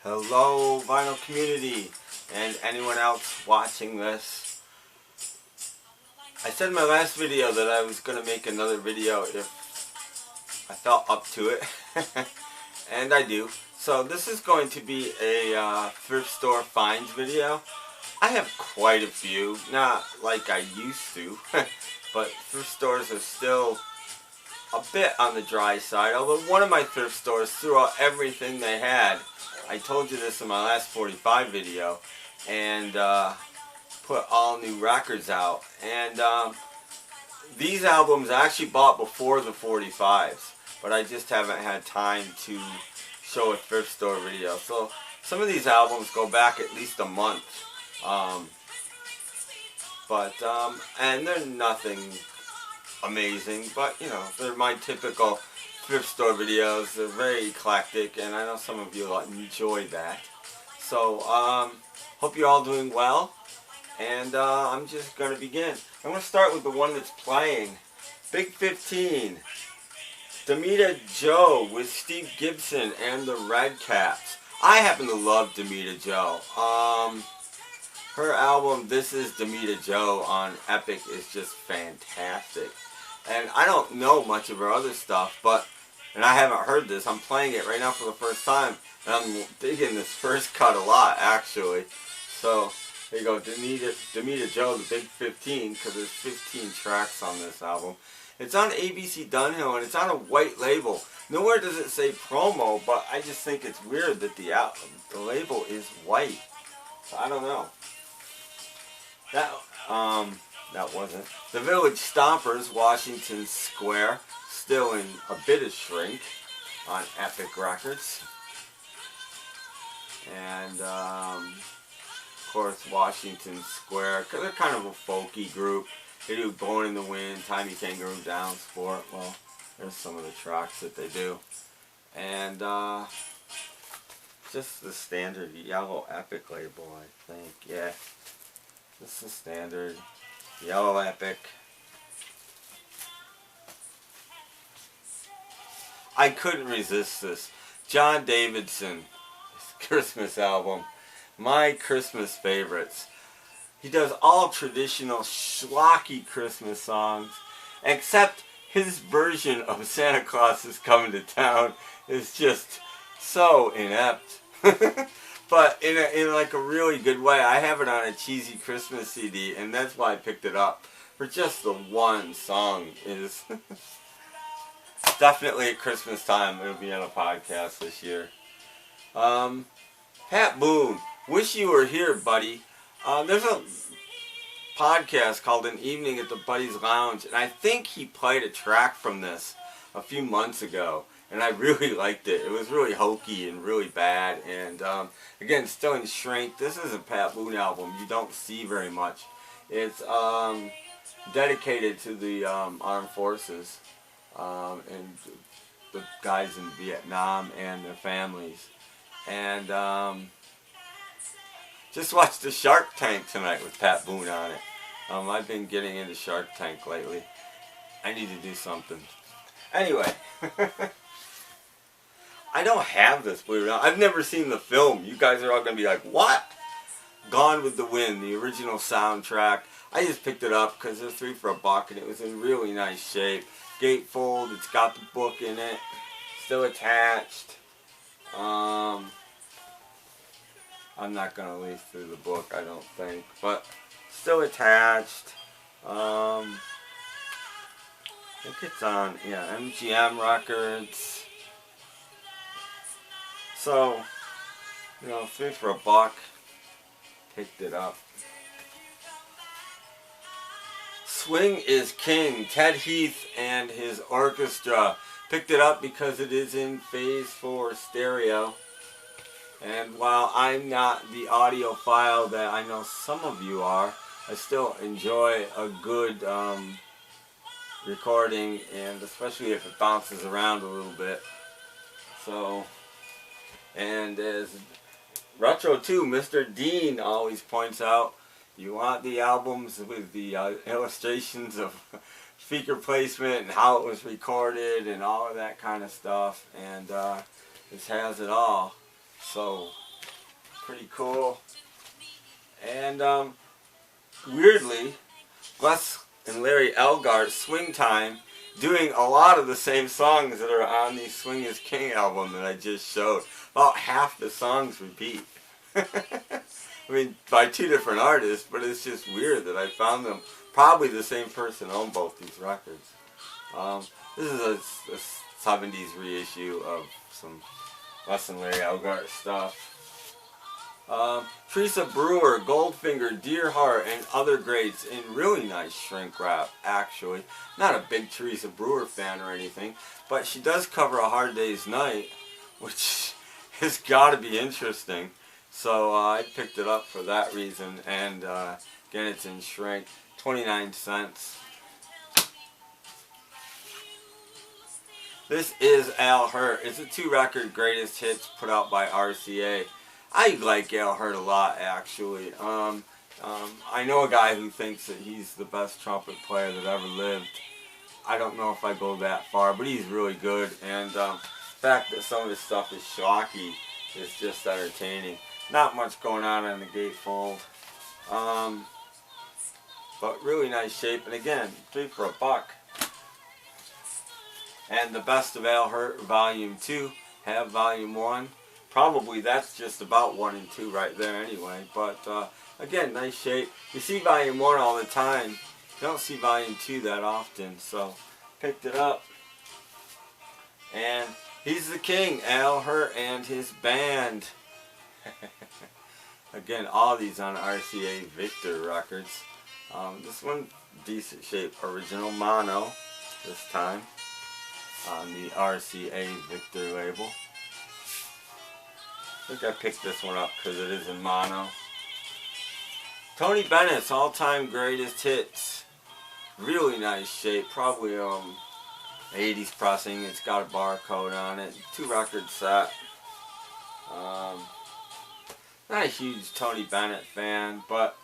Hello, vinyl community, and anyone else watching this. I said in my last video that I was going to make another video if I felt up to it, and I do. So this is going to be a thrift store finds video. I have quite a few, not like I used to, but thrift stores are still a bit on the dry side, although one of my thrift stores threw out everything they had. I told you this in my last 45 video, and put all new records out. And these albums I actually bought before the 45s, but I just haven't had time to show a thrift store video. So some of these albums go back at least a month, and they're nothing amazing, but you know, they're my typical thrift store videos. They're very eclectic, and I know some of you will enjoy that. So hope you're all doing well, and I'm just going to begin. I'm going to start with the one that's playing, Big 15, Demita Joe with Steve Gibson and the Red Caps. I happen to love Demita Joe. Her album This Is Demita Joe on Epic is just fantastic. And I don't know much of her other stuff, and I haven't heard this. I'm playing it right now for the first time, and I'm digging this first cut a lot, actually. So, there you go, Demita Joe, the Big 15, because there's 15 tracks on this album. It's on ABC Dunhill, and it's on a white label. Nowhere does it say promo, but I just think it's weird that the label is white. So, I don't know. That wasn't. The Village Stompers, Washington Square, still in a bit of shrink on Epic Records. And, of course, Washington Square, because they're kind of a folky group. They do Born in the Wind, Tiny Kangaroo Down Sport. Well, there's some of the tracks that they do. And, just the standard yellow Epic label, I think. Yeah, just the standard yellow Epic. I couldn't resist this. John Davidson, his Christmas album, my Christmas favorites. He does all traditional schlocky Christmas songs, except his version of Santa Claus is Coming to Town is just so inept. But in like a really good way. I have it on a cheesy Christmas CD, and that's why I picked it up. For just the one song is definitely at Christmas time. It'll be on a podcast this year. Pat Boone, Wish You Were Here, Buddy. There's a podcast called An Evening at the Buddy's Lounge, and I think he played a track from this a few months ago. And I really liked it. It was really hokey and really bad. And again, still in shrink. This is a Pat Boone album you don't see very much. It's dedicated to the armed forces and the guys in Vietnam and their families. And just watched the Shark Tank tonight with Pat Boone on it. I've been getting into Shark Tank lately. I need to do something. Anyway. I don't have this, believe it or not. I've never seen the film. You guys are all going to be like, what? Gone with the Wind, the original soundtrack. I just picked it up because it was $3 for $1 and it was in really nice shape. Gatefold, it's got the book in it. Still attached. I'm not going to leaf through the book, I don't think. But still attached. I think it's on, yeah, MGM Records. So, you know, $3 for $1, picked it up. Swing is King, Ted Heath and his orchestra. Picked it up because it is in Phase 4 stereo. And while I'm not the audiophile that I know some of you are, I still enjoy a good recording, and especially if it bounces around a little bit. So, and as Retro 2, Mr. Dean always points out, you want the albums with the illustrations of speaker placement and how it was recorded and all of that kind of stuff, and this has it all. So Pretty cool. And weirdly, Wes and Larry Elgart, Swing Time, doing a lot of the same songs that are on the Swing is King album that I just showed. About half the songs repeat. I mean, by two different artists, but it's just weird that I found them. Probably the same person owned both these records. This is a 70s reissue of some Wes and Larry Elgart stuff. Teresa Brewer, Goldfinger, Dear Heart, and other greats in really nice shrink wrap, actually. Not a big Teresa Brewer fan or anything, but she does cover A Hard Day's Night, which has got to be interesting. So I picked it up for that reason, and again, it's in shrink, 29 cents. This is Al Hirt. It's a 2-record greatest hits put out by RCA. I like Al Hirt a lot, actually. I know a guy who thinks that he's the best trumpet player that ever lived. I don't know if I go that far, but he's really good. And the fact that some of his stuff is schlocky is just entertaining. Not much going on the gatefold. But really nice shape. And again, 3 for $1. And the Best of Al Hirt Volume 2. Have Volume 1. Probably that's just about 1 and 2 right there anyway. But again, nice shape. You see Volume 1 all the time. You don't see Volume 2 that often. So picked it up. And he's the king, Al Hirt and his band. Again, all these on RCA Victor records. This one, decent shape. Original mono this time on the RCA Victor label. I think I picked this one up because it is in mono. Tony Bennett's all-time greatest hits. Really nice shape. Probably 80s pressing. It's got a barcode on it. 2-record set. Not a huge Tony Bennett fan, but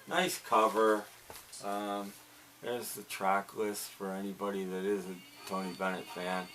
nice cover. There's the track list for anybody that is a Tony Bennett fan.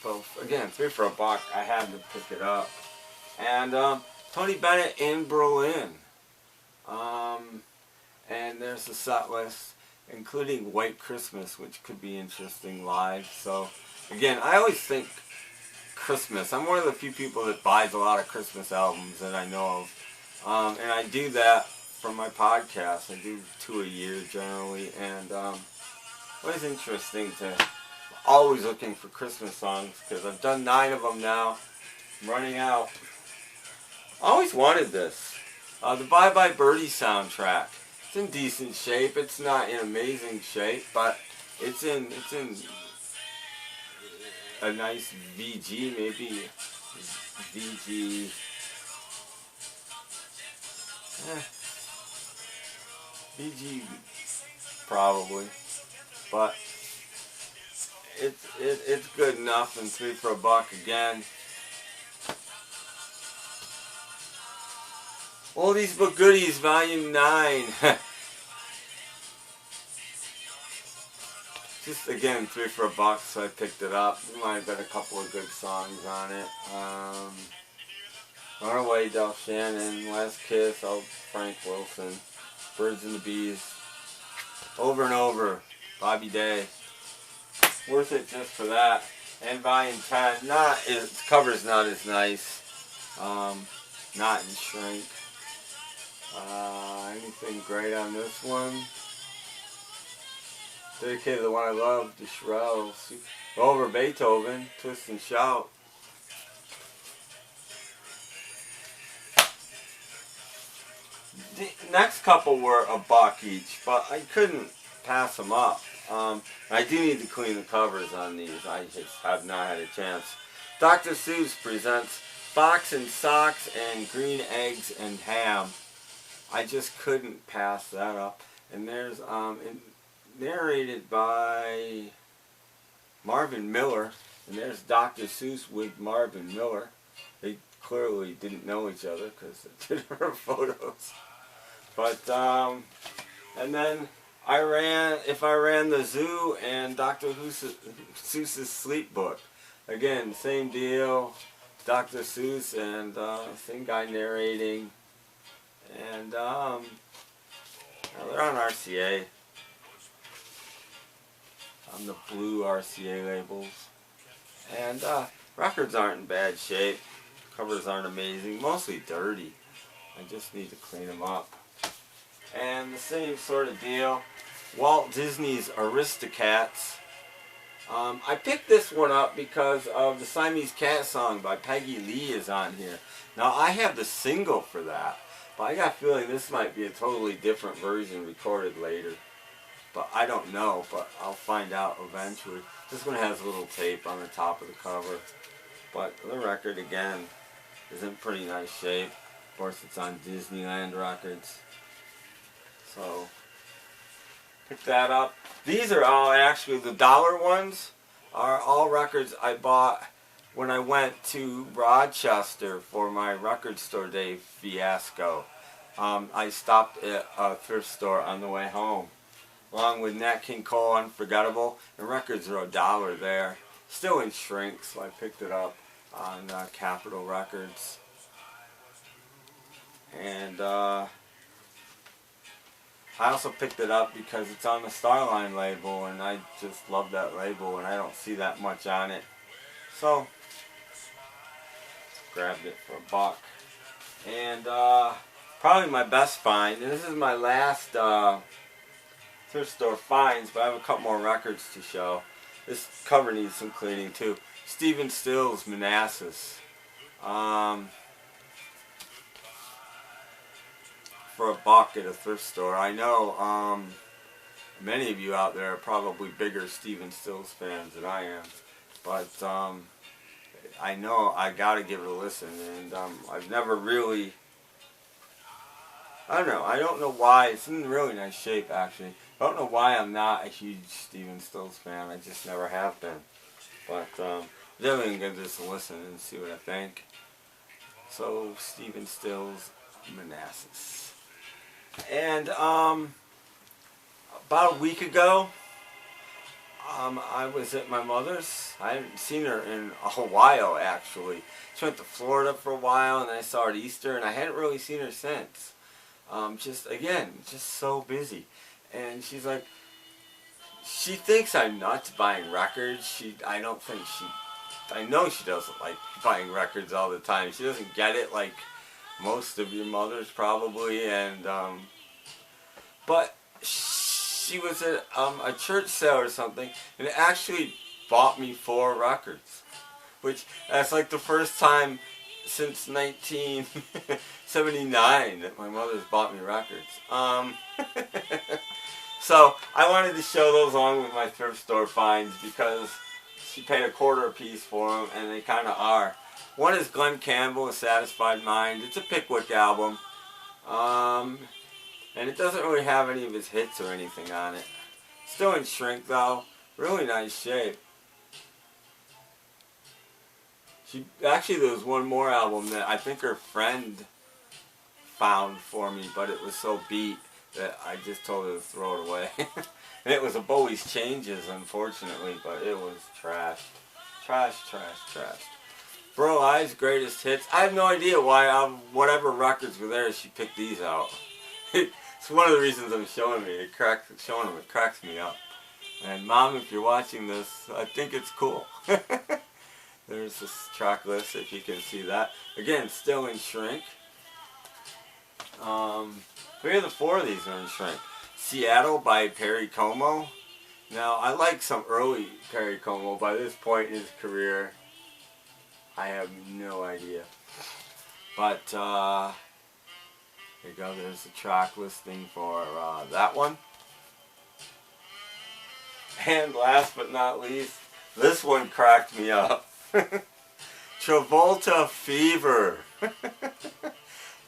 But again, 3 for $1. I had to pick it up. And Tony Bennett in Berlin. And there's the set list, including White Christmas, which could be interesting live. So again, I always think Christmas. I'm one of the few people that buys a lot of Christmas albums that I know of. And I do that from my podcast. I do 2 a year generally. And always interesting to always looking for Christmas songs because I've done 9 of them now. I'm running out. I always wanted this. The Bye Bye Birdie soundtrack. It's in decent shape. It's not in amazing shape, but it's in a nice VG, maybe VG. VG probably, but it's good enough, and 3 for $1 again. Oldies but Goodies, Volume 9. Just again 3 for $1, so I picked it up. There might have been a couple of good songs on it. Runaway, Del Shannon, Last Kiss, old Frank Wilson, Birds and the Bees, Over and Over, Bobby Day. Worth it just for that. And Volume 10, the cover's not as nice. Not in shrink. Anything great on this one? Dedicated to the one I love, the Shirelles. Over Beethoven, Twist and Shout. The next couple were $1 each, but I couldn't pass them up. I do need to clean the covers on these. I just have not had a chance. Dr. Seuss presents Fox and Socks and Green Eggs and Ham. I just couldn't pass that up. And there's narrated by Marvin Miller. And there's Dr. Seuss with Marvin Miller. They clearly didn't know each other because they did her photos. But and then If I Ran the Zoo and Dr. Seuss's Sleep Book. Again, same deal. Dr. Seuss and same guy narrating. And they're on RCA. On the blue RCA labels. And records aren't in bad shape. Covers aren't amazing. Mostly dirty. I just need to clean them up. And the same sort of deal. Walt Disney's Aristocats. I picked this one up because of the Siamese Cat song by Peggy Lee is on here. Now I have the single for that, but I got a feeling this might be a totally different version recorded later. But I don't know, but I'll find out eventually. This one has a little tape on the top of the cover. But the record, again, is in pretty nice shape. Of course, it's on Disneyland Records. So, pick that up. These are all actually, the dollar ones are all records I bought when I went to Rochester for my record store day fiasco. I stopped at a thrift store on the way home. Along with Nat King Cole, Unforgettable, and records are $1 there. Still in shrink, so I picked it up on Capitol Records. And I also picked it up because it's on the Starline label, and I just love that label, and I don't see that much on it. So, grabbed it for $1. And probably my best find, and this is my last thrift store finds, but I have a couple more records to show. This cover needs some cleaning too. Stephen Stills, Manassas. For $1 at a thrift store. I know many of you out there are probably bigger Stephen Stills fans than I am, but I know I gotta give it a listen, and I've never really, I don't know why. It's in really nice shape actually. I don't know why I'm not a huge Stephen Stills fan. I just never have been. But definitely give this a listen and see what I think. So Stephen Stills, Manassas. And about a week ago, I was at my mother's. I haven't seen her in a while actually. She went to Florida for a while, and I saw her at Easter, and I hadn't really seen her since. Just so busy. And she's like, she thinks I'm nuts buying records. I know she doesn't like buying records all the time. She doesn't get it like most of your mothers probably. And but she was at a church sale or something, and it actually bought me 4 records, which that's like the first time since 1979 that my mother's bought me records. So I wanted to show those along with my thrift store finds because she paid $0.25 a piece for them, and they kind of are. One is Glenn Campbell, A Satisfied Mind. It's a Pickwick album, and it doesn't really have any of his hits or anything on it. Still in shrink though, really nice shape. Actually, there was one more album that I think her friend found for me, but it was so beat that I just told her to throw it away. And it was a Bowie's Changes, unfortunately, but it was trash. Trash. Burl Ives' Greatest Hits. I have no idea why whatever records were there, she picked these out. It's one of the reasons I'm showing them. It cracks me up. And Mom, if you're watching this, I think it's cool. There's this track list, if you can see that. Again, still in shrink. 3 of the 4 of these are in shrink. Seattle by Perry Como. Now, I like some early Perry Como. By this point in his career, I have no idea. But, here you go. There's the track listing for that one. And last but not least, this one cracked me up. Travolta Fever.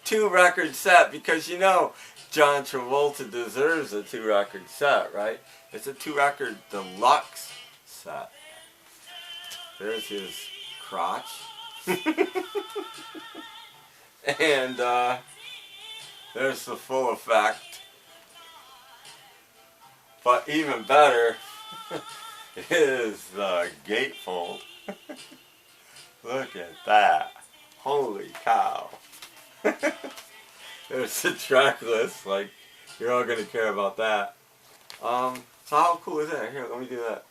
2-record set, because you know John Travolta deserves a 2-record set, right? It's a 2-record deluxe set. There's his crotch. And there's the full effect. But even better is the gatefold. Look at that. Holy cow. There's a track list. Like, you're all going to care about that. So how cool is that? Here, let me do that.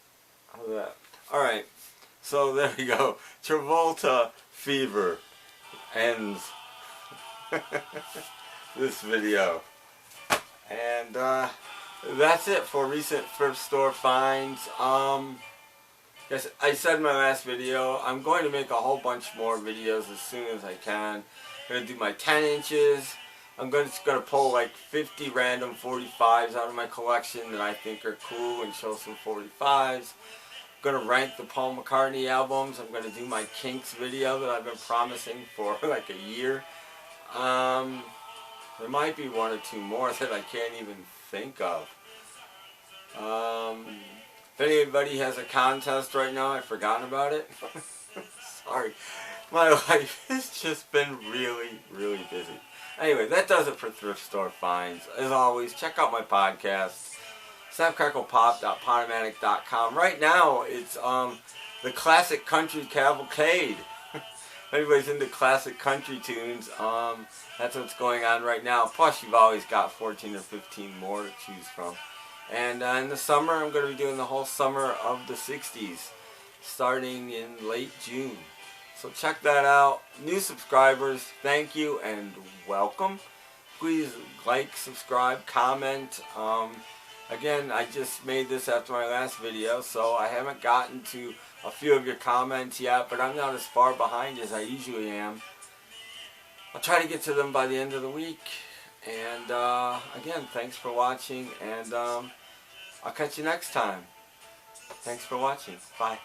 How's that? Alright. So there you go. Travolta Fever ends this video. And that's it for recent thrift store finds. Yes, I said in my last video, I'm going to make a whole bunch more videos as soon as I can. I'm going to do my 10 inches. I'm just going to pull like 50 random 45s out of my collection that I think are cool and show some 45s. I'm going to rank the Paul McCartney albums. I'm going to do my Kinks video that I've been promising for like a year. There might be one or two more that I can't even think of. If anybody has a contest right now, I've forgotten about it. Sorry. My life has just been really, really busy. Anyway, that does it for Thrift Store Finds. As always, check out my podcast, snapcracklepop.podomatic.com. Right now, it's the Classic Country Cavalcade. If anybody's into classic country tunes, that's what's going on right now. Plus, you've always got 14 or 15 more to choose from. And in the summer, I'm going to be doing the whole summer of the 60s, starting in late June. So check that out. New subscribers, thank you and welcome. Please like, subscribe, comment. Again, I just made this after my last video, so I haven't gotten to a few of your comments yet, but I'm not as far behind as I usually am. I'll try to get to them by the end of the week. And again, thanks for watching, and I'll catch you next time. Thanks for watching. Bye.